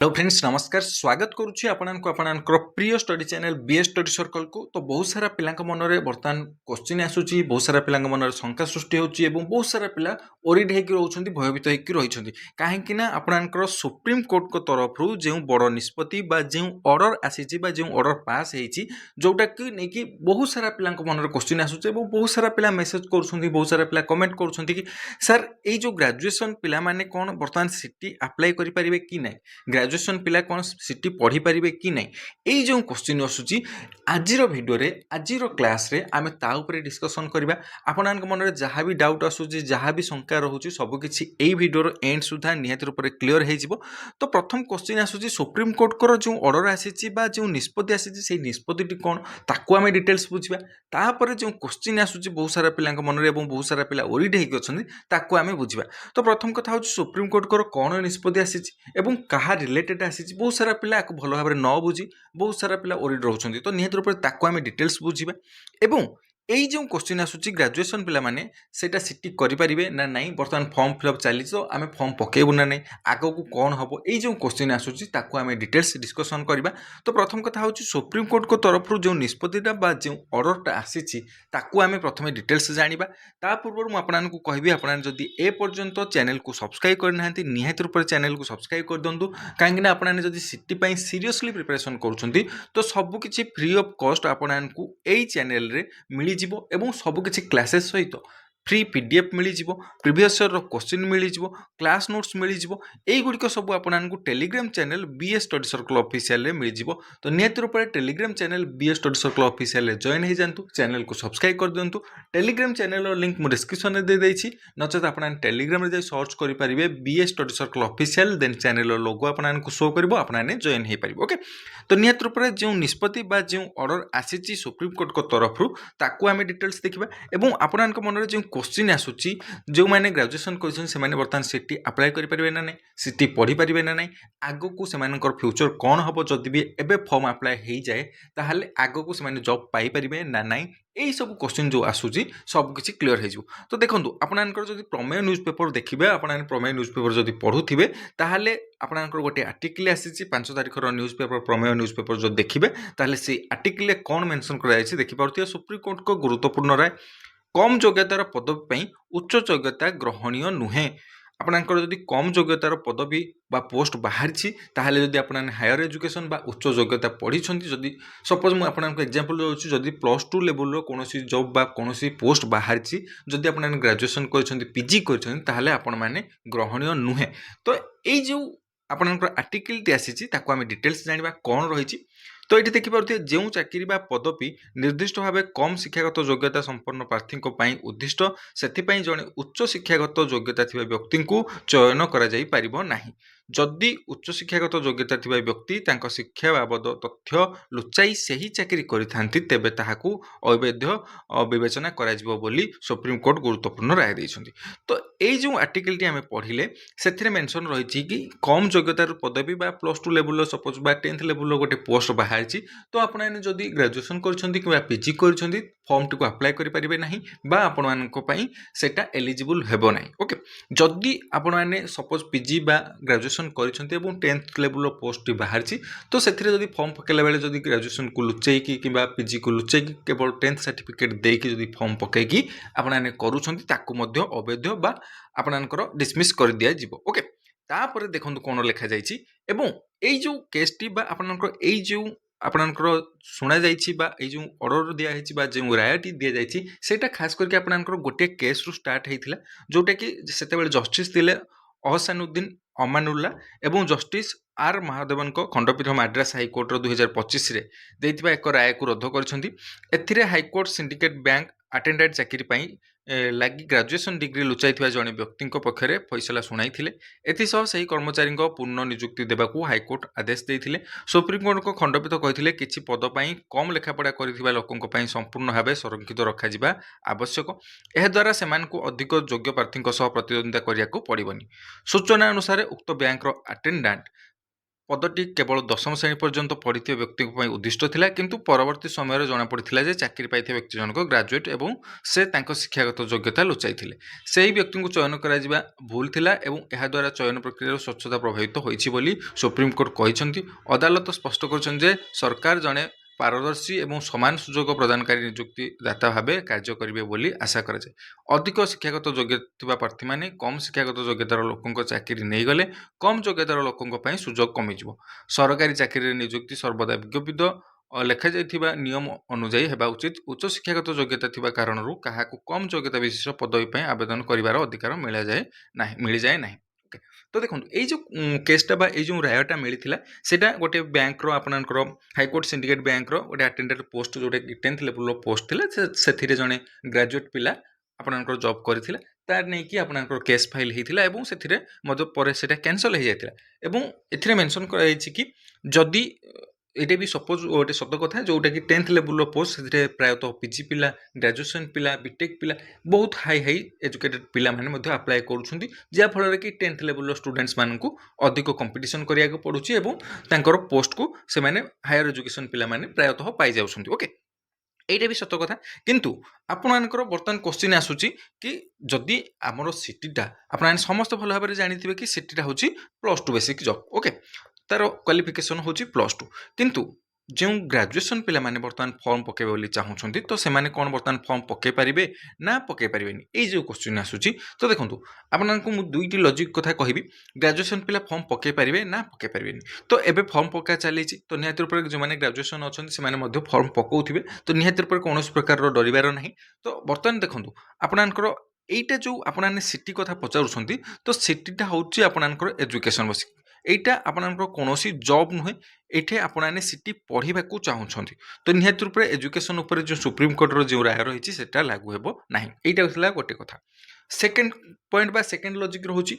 Hello friends नमस्कार स्वागत करुच्ची आपणकर प्रिय study channel BS study circle को। तो बहुत सारा पिला मनरे बर्तमान क्वेश्चन आसूची, बहुत सारा पिला मनरे शंका सृष्टि होची एवं बहुत सारा पिला ओरिड होकर रोचंती, भयभीत होकर रही कहीं आपणकर सुप्रीम कोर्ट को तरफ जो बड़ निष्पत्ति जो ऑर्डर आसी जो ऑर्डर पास होती जोटा कि नहीं बहुत सारा पिला मनरे क्वेश्चन आसूचे और बहुत सारा पिला मेसेज कर बहुत सारा पिला कमेंट कर कि सर ये जो ग्रेजुएशन पिला माने कौन बर्तमान सीटी अप्लाई करें कि ना, ग्रेजुएशन पिला कौन सीटी पढ़ी पारे कि नहीं, यही जो क्वेश्चन आसूची आज भिडियो आज क्लास रे आमे ता उपरे डिस्कशन करबा। आपण मन में जहाँ भी डाउट आसूची, जहाँ भी शंका रोचे सबकि यही भिडियो एंड सुधा निहत रूप से क्लीयर हो। तो प्रथम क्वेश्चन आसूची सुप्रीम कोर्ट को जो ऑर्डर आसी जो निष्पत्ति आसी निष्पत्ति कौन ताकू आमे डिटेल्स बुझा। तापर जो क्वेश्चन आसूची बहुत सारा पिला मन में बहुत सारा पिला ओरिड होकर आमे बुझा। तो प्रथम कथा हूँ सुप्रीम कोर्ट को कौन निष्पत्ति आसी क्या रिलेटेड आसी बहुत सारा पिला भल भाव न बुझी बहुत सारा पिला ओरिड रोचंती। तो निहत रूप से आमे डिटेल्स बुझा एवं यही जो क्वेश्चन आसूची ग्रेजुएशन पिला माने सेटा सीटी करें ना नहीं, बर्तमान फॉर्म फिलअप चली तो आम फॉर्म पकेबू ना नहीं, आग को कौन हम यही जो क्वेश्चन आसूची आम डिटेल्स डिस्कसन करवा। तो प्रथम कथा हूँ सुप्रीम कोर्ट को तरफ जो निष्पत्तिटा बा जो ऑर्डरटा आसी आम प्रथम डिटेल्स जाना। ता पूर्व मुझे कहबी आपड़ी ए पर्यंत चैनल को सब्सक्राइब करना निहाती रूप से चैनल को सब्सक्राइब कर दिंतु, कहीं आपड़ी सीटी सीरीयसली प्रिपरेशन करुँच तो सबकि फ्री ऑफ कॉस्ट आपको यही चैनल रे मिल एवं सबकि क्लासेस सहित फ्री पीडीएफ मिल प्रीवियस ईयर क्वेश्चन मिल क्लास नोट्स मिल गुड़िक सब आपको Telegram channel BS study circle official मिल जाव। तो निहत रूप से Telegram channel BS study circle official join हो जातु, चैनल को सब्सक्राइब कर दिंतु। टेलीग्राम चैनल लिंक मुझे डिस्क्रिप्शन में दे देछि, नचेत आप टेलीग्राम में सर्च करेंगे BS study circle official, then channel logo आपको शो कर आपने जॉइन हो पारे। ओके, तो निहत रूप से जो निष्पत्ति जो ऑर्डर आसी सुप्रीम कोर्ट को तरफ आम डिटेल्स देखा और आपण मन में जो क्वेश्चन आसूची जो मैंने ग्रेजुएशन कर बर्तमान सीटी अप्लाई करें ना नहीं, सीटी पढ़ी पारे ना नहीं, आग को फ्यूचर कौन हम जदि भी एवं फॉर्म अप्लाई हो जाए ताहले आग को जॉब पाइपर ना नहीं, यही सब क्वेश्चन जो आसूची सबकि क्लीयर हो। तो देखो आपंकर जब प्रमेय न्यूज पेपर देखिए, आप प्रमेय न्यूज पेपर जब पढ़ुवे ताहले आपंकर गोटे आर्टिकल आसी 5 तारिखर न्यूज पेपर प्रमेय न्यूज पेपर जो देखिए ताहले से आर्टिकल कौन मेंशन कराई देखिए। सुप्रीम कोर्ट को गुरुत्वपूर्ण राय, कम योग्यतार पदवी उच्च योग्यता ग्रहणीय नुहे। आपंकर जदि कम योग्यतार पदवी बा पोस्ट बाहरी ताहले जदि आप हायर एजुकेशन बा उच्च योग्यता पढ़ी जदि सपोज मुझे आपको एग्जांपल दूसरी जदि +2 लेवल कौन जॉब बा कौन पोस्ट बाहरी जदि आप ग्रेजुएशन कर पीजी कर आपण मैंने ग्रहणीय नुहे। तो यही जो आपंकर आर्टिकल आसी आम डिटेल्स जाना कौन रही। तो ये देखिए जो चाकरी बा पदवी निर्दिष्ट भाव कम शिक्षागत योग्यता संपन्न प्रार्थी उद्दिष्ट से जड़े उच्च शिक्षागत योग्यता थी व्यक्ति को चयन कर जदि उच्च शिक्षागत योग्यता थी व्यक्ति शिक्षा बाबद तथ्य लुचाई से ही चाकरी करिथांती तेबे ताहाकू अवैध विवेचना करा जिवो बोली सुप्रीम कोर्ट गुरुत्वपूर्ण राय देइछन्ती। तो यही जो आर्टिकल टी आमे पढ़िले से मेंशन रही कि कम योग्यतार पदवी बा +2 लेवल सपोज बा 10th लेवल गोटे पोस्ट बाहर तो आपने जदि ग्रेजुएशन कर पीजी कर फॉर्म टी अप्लाई करें ना आपटा एलिजिबल हेबो ना। ओके, जदि आपने सपोज पीजी बा ग्रेजुएशन कर 10th लेवल पोस्ट बाहर तो से फॉर्म पकेला बेले जदि ग्रेजुएशन को लुचेकी कि पीजी को लुचेकी केवल 10th सर्टिफिकेट देकी जदि फॉर्म पकेकी आपने करूँ अवैध बा आपनकर डिसमिस कर दिया जिवो। ओके, तापर देखो कौन लिखा जाइए एवं यही जो केसटी बा आपनकर यही जो आपनकर शुणा जाइए जो ऑर्डर दिखाई जो रायटी दि जाइए सेटा खास करके आपनकर गोटे केस रु स्टार्ट होता जोटा कि से जस्टिस थिले अहसानुद्दीन अमानुल्ला एवं जस्टिस आर महादेवन खंडपीठ माड्रास हाइकोर्टर 2025 देइथिबा एक राय को रद्द कर हाइकोर्ट सिंडिकेट बैंक अटेंडेंट चाकरी लगी ग्रेजुएशन डिग्री लुचाई जड़े व्यक्ति पक्षरे फैसला शुणाई एसह से कर्मचारी पूर्ण निजुक्ति देवाक हाइकोर्ट आदेश देते। सुप्रीम कोर्ट को खंडपीठ कहते किसी पदपाई कम लेखापढ़ा कर लोकों संपूर्ण भाव संरक्षित रखा आवश्यक, यह द्वारा से अधिक योग्य प्रार्थी प्रतिद्वंदिता करने को पड़ोनी। सूचना अनुसार उक्त बैंक अटेंडेंट ପଦଟି କେବଳ ଦଶମ ଶ୍ରେଣୀ ପର୍ଯ୍ୟନ୍ତ ପଢ଼ିଥିବା ବ୍ୟକ୍ତିଙ୍କ ପାଇଁ ଉଦ୍ଦିଷ୍ଟ ଥିଲା, କିନ୍ତୁ ପରବର୍ତ୍ତୀ ସମୟରେ ଜଣାପଡ଼ିଥିଲା ଯେ ଚାକିରି ପାଇଥିବା ବ୍ୟକ୍ତି ଜଣକ ଗ୍ରାଜୁଏଟ୍ ଏବଂ ସେ ତାଙ୍କ ଶିକ୍ଷାଗତ ଯୋଗ୍ୟତା ଲୁଚାଇଥିଲେ। ସେହି ବ୍ୟକ୍ତିଙ୍କୁ ଚୟନ କରାଯିବା ଭୁଲ ଥିଲା ଏବଂ ଏହାଦ୍ୱାରା ଚୟନ ପ୍ରକ୍ରିୟାର ସ୍ୱଚ୍ଛତା ପ୍ରଭାବିତ ହୋଇଛି ବୋଲି ସୁପ୍ରିମକୋର୍ଟ କହିଛନ୍ତି। ଅଦାଲତ ସ୍ପଷ୍ଟ କରିଛନ୍ତି ଯେ ସରକାର ଜଣେ ପାରଦର୍ଶୀ ଏବଂ ସମାନ ସୁଯୋଗ ପ୍ରଦାନକାରୀ ନିଯୁକ୍ତିଦାତା ଭାବେ କାର୍ଯ୍ୟ କରିବେ ବୋଲି ଆଶା କରାଯାଏ। ଅଧିକ ଶିକ୍ଷାଗତ ଯୋଗ୍ୟତା ଥିବା ପ୍ରାର୍ଥୀମାନେ କମ୍ ଶିକ୍ଷାଗତ ଯୋଗ୍ୟତାର ଲୋକଙ୍କ ଚାକିରି ନେଇଗଲେ କମ୍ ଯୋଗ୍ୟତାର ଲୋକଙ୍କ ପାଇଁ ସୁଯୋଗ କମିଯିବ। ସରକାରୀ ଚାକିରିରେ ନିଯୁକ୍ତି ସର୍ବଦା ବିଜ୍ଞପ୍ତିତ ଲେଖାଯାଇଥିବା ନିୟମ ଅନୁଯାୟୀ ହେବା ଉଚିତ। ଉଚ୍ଚ ଶିକ୍ଷାଗତ ଯୋଗ୍ୟତା ଥିବା କାରଣରୁ କାହାକୁ କମ୍ ଯୋଗ୍ୟତା ବିଶିଷ୍ଟ ପଦବୀ ପାଇଁ ଆବେଦନ କରିବାର ଅଧିକାର ମିଳିଯାଏ ନାହିଁ। ତ ଦେଖନ୍ତୁ ଏଇ ଯେଉଁ କେସ୍ଟା ବା ଏଇ ଯେଉଁ ରାୟଟା ମିଳିଥିଲା ସେଇଟା ଗୋଟେ ବ୍ୟାଙ୍କର ଆପଣଙ୍କର ହାଇକୋର୍ଟ ସିଣ୍ଡିକେଟ୍ ବ୍ୟାଙ୍କର ଗୋଟେ ଆଟେଣ୍ଡାଣ୍ଟ ପୋଷ୍ଟ ଯେଉଁଟାକି 10th ଲେଭେଲର ପୋଷ୍ଟ ଥିଲା, ସେଥିରେ ଜଣେ ଗ୍ରାଜୁଏଟ୍ ପିଲା ଆପଣଙ୍କର ଜବ୍ କରିଥିଲା। ତାର ନେଇକି ଆପଣଙ୍କର କେସ୍ ଫାଇଲ୍ ହେଇଥିଲା ଏବଂ ସେଥିରେ ମଧ୍ୟ ପରେ ସେଇଟା କ୍ୟାନସଲ୍ ହେଇଯାଇଥିଲା। ଏବଂ ଏଥିରେ ମେନସନ୍ କରାଯାଇଛି କି ଯଦି ଏଇଟା ବି ସପୋଜ୍ ଗୋଟେ ସତ କଥା ଯେଉଁଟାକି 10th ଲେଭେଲର ପୋଷ୍ଟ, ସେଥିରେ ପ୍ରାୟତଃ ପିଜି ପିଲା, ଗ୍ରାଜୁଏସନ୍ ପିଲା, ବିଟେକ୍ ପିଲା, ବହୁତ ହାଇ ଏଜୁକେଟେଡ୍ ପିଲାମାନେ ମଧ୍ୟ ଆପ୍ଲାଏ କରୁଛନ୍ତି, ଯାହାଫଳରେ କି 10th ଲେଭେଲର ଷ୍ଟୁଡେଣ୍ଟସ୍ ମାନଙ୍କୁ ଅଧିକ କମ୍ପିଟିସନ୍ କରିବାକୁ ପଡ଼ୁଛି ଏବଂ ତାଙ୍କର ପୋଷ୍ଟକୁ ସେମାନେ ହାୟର ଏଜୁକେସନ୍ ପିଲାମାନେ ପ୍ରାୟତଃ ପାଇଯାଉଛନ୍ତି। ଓକେ, এইটা ବି ସତ କଥା। କିନ୍ତୁ ଆପଣମାନଙ୍କର ବର୍ତ୍ତମାନ କ୍ୱେଶ୍ଚିନ୍ ଆସୁଛି କି ଯଦି ଆମର ସିଟିଟା ଆପଣମାନେ ସମସ୍ତେ ଭଲ ଭାବରେ ଜାଣିଥିବେ କି ସିଟିଟା ହେଉଛି +2 ବେସିକ୍ ଜବ୍। ଓକେ, ତାର କ୍ୱାଲିଫିକେସନ୍ ହେଉଛି +2, କିନ୍ତୁ ଯେଉଁ ଗ୍ରାଜୁଏସନ୍ ପିଲାମାନେ ବର୍ତ୍ତମାନ ଫର୍ମ ପକାଇବେ ବୋଲି ଚାହୁଁଛନ୍ତି ତ ସେମାନେ କ'ଣ ବର୍ତ୍ତମାନ ଫର୍ମ ପକାଇ ପାରିବେ ନା ପକାଇ ପାରିବେନି, ଏଇ ଯେଉଁ କ୍ୱେଶ୍ଚିନ୍ ଆସୁଛି। ତ ଦେଖନ୍ତୁ ଆପଣଙ୍କୁ ମୁଁ ଦୁଇଟି ଲଜିକ୍ କଥା କହିବି। ଗ୍ରାଜୁଏସନ୍ ପିଲା ଫର୍ମ ପକାଇ ପାରିବେ ନା ପକାଇ ପାରିବେନି। ତ ଏବେ ଫର୍ମ ପକା ଚାଲିଛି, ତ ନିହାତି ରୂପରେ ଯେଉଁମାନେ ଗ୍ରାଜୁଏସନ୍ ଅଛନ୍ତି ସେମାନେ ମଧ୍ୟ ଫର୍ମ ପକାଉଥିବେ, ତ ନିହାତି ରୂପରେ କୌଣସି ପ୍ରକାରର ଡରିବାର ନାହିଁ। ତ ବର୍ତ୍ତମାନ ଦେଖନ୍ତୁ ଆପଣଙ୍କର এইটা ଯେଉଁ ଆପଣମାନେ ସିଟି କଥା ପଚାରୁଛନ୍ତି, ତ ସିଟିଟା ହେଉଛି ଆପଣଙ୍କର ଏଜୁକେସନ୍ ବେସିକ୍। এইটা ଆପଣଙ୍କର କୌଣସି ଜବ୍ ନୁହେଁ, ଏଇଠି ଆପଣମାନେ ସିଟି ପଢ଼ିବାକୁ ଚାହୁଁଛନ୍ତି, ତ ନିହାତି ରୂପରେ ଏଜୁକେସନ୍ ଉପରେ ଯେଉଁ ସୁପ୍ରିମକୋର୍ଟର ଯେଉଁ ରାୟ ରହିଛି ସେଟା ଲାଗୁ ହେବ ନାହିଁ। এইটা ଥିଲା ଗୋଟେ କଥା। ସେକେଣ୍ଡ ପଏଣ୍ଟ ବା ସେକେଣ୍ଡ ଲଜିକ୍ ରହୁଛି,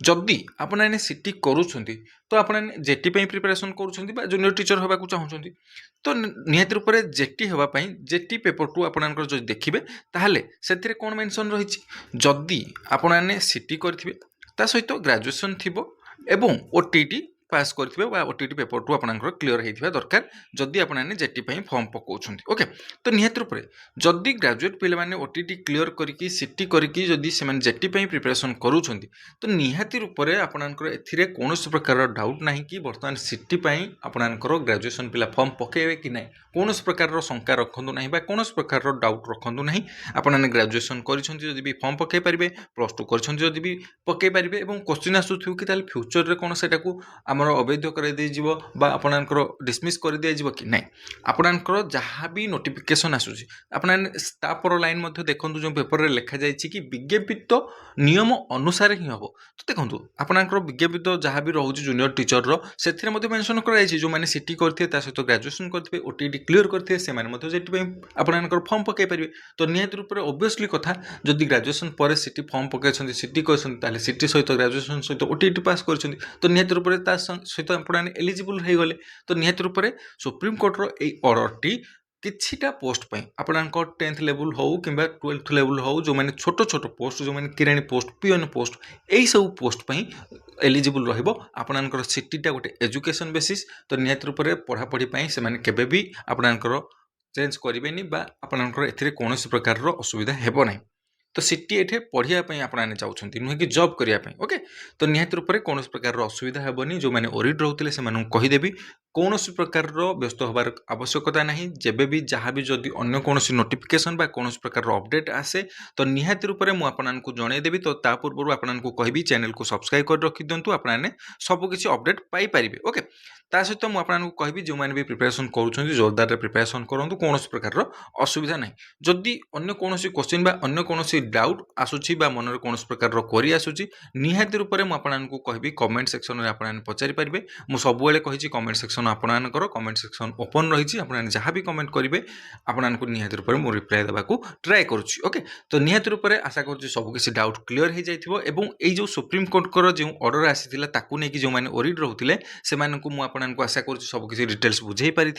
ଯଦି ଆପଣମାନେ ସିଟି କରୁଛନ୍ତି ତ ଆପଣମାନେ ଜେଟି ପାଇଁ ପ୍ରିପାରେସନ୍ କରୁଛନ୍ତି ବା ଜୁନିୟର ଟିଚର ହେବାକୁ ଚାହୁଁଛନ୍ତି, ତ ନିହାତି ରୂପରେ ଜେଟି ହେବା ପାଇଁ ଜେଟି ପେପରକୁ ଆପଣଙ୍କର ଯଦି ଦେଖିବେ ତାହେଲେ ସେଥିରେ କ'ଣ ମେନସନ୍ ରହିଛି, ଯଦି ଆପଣମାନେ ସିଟି କରିଥିବେ ତା ସହିତ ଗ୍ରାଜୁଏସନ୍ ଥିବ ଏବଂ ଓଟିଟି ପାସ୍ କରିଥିବେ ବା ଓଟିଟି ପେପରଠୁ ଆପଣଙ୍କର କ୍ଲିୟର ହେଇଥିବା ଦରକାର ଯଦି ଆପଣମାନେ ଜେଟି ପାଇଁ ଫର୍ମ ପକାଉଛନ୍ତି। ଓକେ, ତ ନିହାତି ରୂପରେ ଯଦି ଗ୍ରାଜୁଏଟ୍ ପିଲାମାନେ ଓଟିଟି କ୍ଲିୟର କରିକି ସିଟି କରିକି ଯଦି ସେମାନେ ଜେଟି ପାଇଁ ପ୍ରିପାରେସନ୍ କରୁଛନ୍ତି, ତ ନିହାତି ରୂପରେ ଆପଣଙ୍କର ଏଥିରେ କୌଣସି ପ୍ରକାରର ଡାଉଟ୍ ନାହିଁ କି ବର୍ତ୍ତମାନ ସିଟି ପାଇଁ ଆପଣଙ୍କର ଗ୍ରାଜୁଏସନ୍ ପିଲା ଫର୍ମ ପକାଇବେ କି ନାହିଁ, କୌଣସି ପ୍ରକାରର ଶଙ୍କା ରଖନ୍ତୁ ନାହିଁ ବା କୌଣସି ପ୍ରକାରର ଡାଉଟ୍ ରଖନ୍ତୁ ନାହିଁ। ଆପଣମାନେ ଗ୍ରାଜୁଏସନ୍ କରିଛନ୍ତି ଯଦି ବି ଫର୍ମ ପକାଇ ପାରିବେ, +2 କରିଛନ୍ତି ଯଦି ବି ପକାଇ ପାରିବେ। ଏବଂ କ୍ୱେଶ୍ଚିନ୍ ଆସୁଥିବ କି ତାହେଲେ ଫ୍ୟୁଚରରେ କ'ଣ ସେଟାକୁ ଆମର ଅବୈଧ କରାଇ ଦିଆଯିବ ବା ଆପଣଙ୍କର ଡିସମିସ୍ କରିଦିଆଯିବ କି ନାହିଁ। ଆପଣଙ୍କର ଯାହା ବି ନୋଟିଫିକେସନ୍ ଆସୁଛି ଆପଣମାନେ ତାପର ଲାଇନ୍ ମଧ୍ୟ ଦେଖନ୍ତୁ, ଯେଉଁ ପେପରରେ ଲେଖାଯାଇଛି କି ବିଜ୍ଞପ୍ତିତ ନିୟମ ଅନୁସାରେ ହିଁ ହେବ। ତ ଦେଖନ୍ତୁ ଆପଣଙ୍କର ବିଜ୍ଞପ୍ତିତ ଯାହା ବି ରହୁଛି ଜୁନିୟର ଟିଚରର, ସେଥିରେ ମଧ୍ୟ ମେନସନ୍ କରାଯାଇଛି ଯେଉଁମାନେ ସିଟି କରିଥିବେ ତା ସହିତ ଗ୍ରାଜୁଏସନ୍ କରିଥିବେ, ଓଟିଟି କ୍ଲିୟର କରିଥିବେ, ସେମାନେ ମଧ୍ୟ ସେଥିପାଇଁ ଆପଣଙ୍କର ଫର୍ମ ପକାଇ ପାରିବେ। ତ ନିହାତି ରୂପରେ ଅବଭିୟସଲି କଥା, ଯଦି ଗ୍ରାଜୁଏସନ୍ ପରେ ସିଟି ଫର୍ମ ପକାଇଛନ୍ତି, ସିଟି କରିଛନ୍ତି, ତାହେଲେ ସିଟି ସହିତ ଗ୍ରାଜୁଏସନ୍ ସହିତ ଓଟିଟି ପାସ୍ କରିଛନ୍ତି, ତ ନିହାତି ରୂପରେ ତା ସହିତ ଆପଣମାନେ ଏଲିଜିବୁଲ୍ ହେଇଗଲେ। ତ ନିହାତି ରୂପରେ ସୁପ୍ରିମକୋର୍ଟର ଏଇ ଅର୍ଡ଼ରଟି କିଛିଟା ପୋଷ୍ଟ ପାଇଁ ଆପଣଙ୍କ 10th ଲେଭେଲ୍ ହେଉ କିମ୍ବା 12th ଲେଭେଲ୍ ହେଉ, ଯେଉଁମାନେ ଛୋଟ ଛୋଟ ପୋଷ୍ଟ, ଯେଉଁମାନେ କିରାଣୀ ପୋଷ୍ଟ, ପିଅନ ପୋଷ୍ଟ, ଏଇସବୁ ପୋଷ୍ଟ ପାଇଁ ଏଲିଜିବୁଲ୍ ରହିବ। ଆପଣଙ୍କର ସିଟିଟା ଗୋଟେ ଏଜୁକେସନ୍ ବେସିସ୍, ତ ନିହାତି ରୂପରେ ପଢ଼ାପଢ଼ି ପାଇଁ ସେମାନେ କେବେ ବି ଆପଣଙ୍କର ଚେଞ୍ଜ କରିବେନି ବା ଆପଣଙ୍କର ଏଥିରେ କୌଣସି ପ୍ରକାରର ଅସୁବିଧା ହେବ ନାହିଁ। ତ ସିଟି ଏଠି ପଢ଼ିବା ପାଇଁ ଆପଣମାନେ ଯାଉଛନ୍ତି, ନୁହେଁ କି ଜବ୍ କରିବା ପାଇଁ। ଓକେ, ତ ନିହାତି ରୂପରେ କୌଣସି ପ୍ରକାରର ଅସୁବିଧା ହେବନି। ଯେଉଁମାନେ ଓରିଡ୍ ରହୁଥିଲେ ସେମାନଙ୍କୁ କହିଦେବି, କୌଣସି ପ୍ରକାରର ବ୍ୟସ୍ତ ହେବାର ଆବଶ୍ୟକତା ନାହିଁ। ଯେବେ ବି ଯାହା ବି ଯଦି ଅନ୍ୟ କୌଣସି ନୋଟିଫିକେସନ୍ ବା କୌଣସି ପ୍ରକାରର ଅପଡ଼େଟ୍ ଆସେ ତ ନିହାତି ରୂପରେ ମୁଁ ଆପଣଙ୍କୁ ଜଣାଇଦେବି। ତ ତା ପୂର୍ବରୁ ଆପଣଙ୍କୁ କହିବି ଚ୍ୟାନେଲକୁ ସବସ୍କ୍ରାଇବ୍ କରି ରଖିଦିଅନ୍ତୁ, ଆପଣମାନେ ସବୁକିଛି ଅପଡ଼େଟ୍ ପାଇପାରିବେ। ଓକେ, ତା ସହିତ ମୁଁ ଆପଣଙ୍କୁ କହିବି ଯେଉଁମାନେ ବି ପ୍ରିପାରେସନ୍ କରୁଛନ୍ତି ଜୋରଦାରରେ ପ୍ରିପାରେସନ୍ କରନ୍ତୁ, କୌଣସି ପ୍ରକାରର ଅସୁବିଧା ନାହିଁ। ଯଦି ଅନ୍ୟ କୌଣସି କ୍ୱେଶ୍ଚିନ୍ ବା ଅନ୍ୟ କୌଣସି ଡାଉଟ୍ ଆସୁଛି ବା ମନରେ କୌଣସି ପ୍ରକାରର କ୍ୱେରି ଆସୁଛି, ନିହାତି ରୂପରେ ମୁଁ ଆପଣଙ୍କୁ କହିବି କମେଣ୍ଟ ସେକ୍ସନରେ ଆପଣମାନେ ପଚାରି ପାରିବେ। ମୁଁ ସବୁବେଳେ କହିଛି କମେଣ୍ଟ ସେକ୍ସନ सेक्शन आपणकर कमेंट सेक्शन ओपन रही आप जहाँ भी कमेंट करेंगे आपको निहाती रूप में रिप्लाई देवाक ट्राए करुँची ओके। तो निहाती रूप में आशा करुँच सबकिछि डाउट क्लीयर हो जाए जो सुप्रीम कोर्टर जो ऑर्डर आसी ताकूक जो मैंने ओरिड रोते से आपको आशा करुँच सबकिछि डिटेल्स बुझे पारि।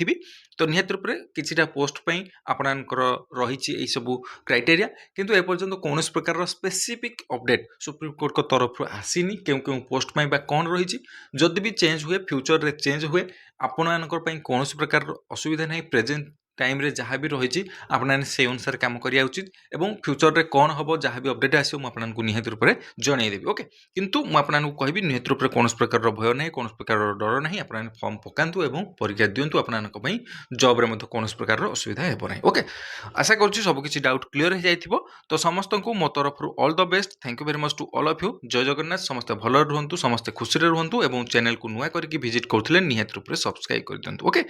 तो निहाती रूप में किछिटा पोस्ट पर आपणकर रही सब क्राइटेरिया किंतु एपर्यंत कौन प्रकार स्पेसिफिक अपडेट सुप्रीम कोर्ट को तरफ आसीनी क्यों पोस्ट पर कौन रही जदि भी चेंज हुए फ्यूचर रे चेंज हुए आपण कौन प्रकार असुविधा नहीं प्रेजेंट टाइम रे जहाँ भी रही आपने से अनुसार काम करिया उचित एवं फ्यूचर रे कौन हम जहाँ भी अपडेट आसो मुझे निहाती रूप में जनईदेवी ओके। किंतु मुझे कहबी निहाती रूप में कौन प्रकार भय ना कौन प्रकार डर ना आप फॉर्म पकातु और परीक्षा दिंतु आपं जॉब रे कौन प्रकार असुविधा हे ना ओके। आशा करुँच सबकिछि डाउट क्लीयर हो जाइथिबो। तो समस्त को मो तरफ all the best thank you very much to all of you. जय जगन्नाथ समस्त भल रुहतु समस्त खुशी रुहतु और चैनल को नुआ करके विजिट करथिले निहाती रूप में सब्सक्राइब कर दियंतु ओके।